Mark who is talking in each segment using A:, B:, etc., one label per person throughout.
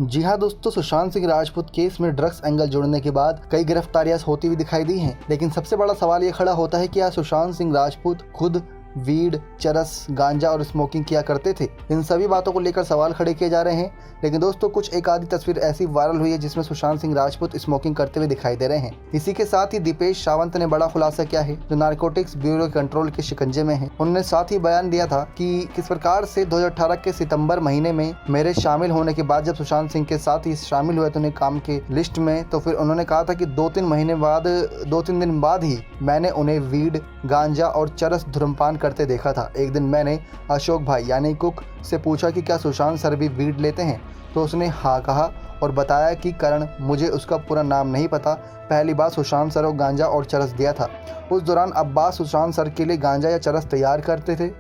A: जी हाँ दोस्तों, सुशांत सिंह राजपूत केस में ड्रग्स एंगल जुड़ने के बाद कई गिरफ्तारियां होती हुई दिखाई दी हैं। लेकिन सबसे बड़ा सवाल ये खड़ा होता है कि क्या सुशांत सिंह राजपूत खुद वीड, चरस, गांजा और स्मोकिंग किया करते थे। इन सभी बातों को लेकर सवाल खड़े किए जा रहे हैं। लेकिन दोस्तों, कुछ एक आधी तस्वीर ऐसी वायरल हुई है जिसमें सुशांत सिंह राजपूत स्मोकिंग करते हुए दिखाई दे रहे हैं। इसी के साथ ही दीपेश सावंत ने बड़ा खुलासा किया है, जो नारकोटिक्स ब्यूरो कंट्रोल के शिकंजे में है। उन्होंने साथ ही बयान दिया था कि किस प्रकार से 2018 के सितंबर महीने में मेरे शामिल होने के बाद जब सुशांत सिंह के साथ ही शामिल हुए तो उन्हें काम के लिस्ट में, तो फिर उन्होंने कहा था कि 2-3 दिन बाद ही मैंने उन्हें वीड, गांजा और चरस धूम्रपान करते देखा था। एक दिन मैंने अशोक भाई यानी कुक से पूछा कि क्या सुशांत सर भी वीड लेते हैं, तो उसने हाँ कहा और बताया कि करण, मुझे उसका पूरा नाम नहीं पता, पहली बार सुशांत सर को गांजा और चरस दिया था। उस दौरान अब्बास सुशांत सर के लिए गांजा या चरस तैयार करते थे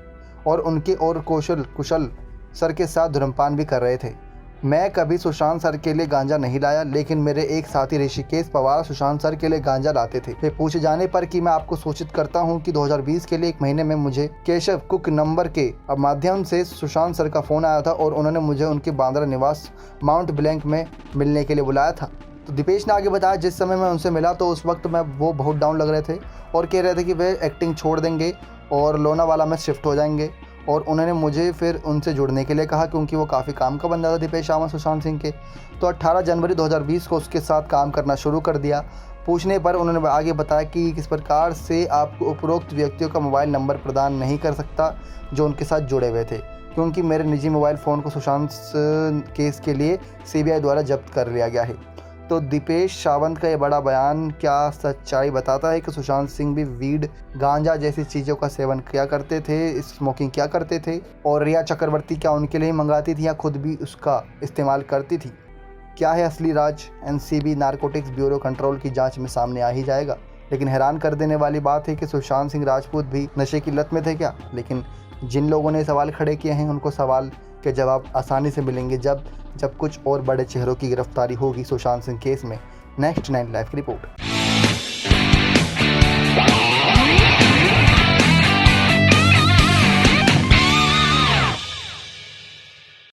A: और उनके और कुशल सर के साथ धूम्रपान भी कर रहे थे। मैं कभी सुशांत सर के लिए गांजा नहीं लाया, लेकिन मेरे एक साथी ऋषिकेश पवार सुशांत सर के लिए गांजा लाते थे। फिर पूछे जाने पर कि मैं आपको सूचित करता हूं कि 2020 के लिए एक महीने में मुझे केशव कुक नंबर के माध्यम से सुशांत सर का फ़ोन आया था और उन्होंने मुझे उनके बांद्रा निवास माउंट ब्लैंक में मिलने के लिए बुलाया था। तो दीपेश ने आगे बताया, जिस समय मैं उनसे मिला तो उस वक्त वो बहुत डाउन लग रहे थे और कह रहे थे कि वे एक्टिंग छोड़ देंगे और लोनावाला में शिफ्ट हो जाएंगे। और उन्होंने मुझे फिर उनसे जुड़ने के लिए कहा क्योंकि वो काफ़ी काम का बंदा था दीपेश सावंत सुशांत सिंह के। तो 18 जनवरी 2020 को उसके साथ काम करना शुरू कर दिया। पूछने पर उन्होंने आगे बताया कि किस प्रकार से आपको उपरोक्त व्यक्तियों का मोबाइल नंबर प्रदान नहीं कर सकता जो उनके साथ जुड़े हुए थे, क्योंकि मेरे निजी मोबाइल फ़ोन को सुशांत केस के लिए CBI द्वारा जब्त कर लिया गया है। तो दीपेश सावंत का ये बड़ा बयान क्या सच्चाई बताता है कि सुशांत सिंह भी वीड, गांजा जैसी चीज़ों का सेवन किया करते थे, स्मोकिंग किया करते थे, और रिया चक्रवर्ती क्या उनके लिए ही मंगाती थी या खुद भी उसका इस्तेमाल करती थी? क्या है असली राज? NCB नारकोटिक्स ब्यूरो कंट्रोल की जांच में सामने आ ही जाएगा। लेकिन हैरान कर देने वाली बात है कि सुशांत सिंह राजपूत भी नशे की लत में थे क्या? लेकिन जिन लोगों ने सवाल खड़े किए हैं उनको सवाल के जवाब आसानी से मिलेंगे जब कुछ और बड़े चेहरों की गिरफ्तारी होगी सुशांत सिंह केस में। नेक्स्ट 9 लाइव की रिपोर्ट।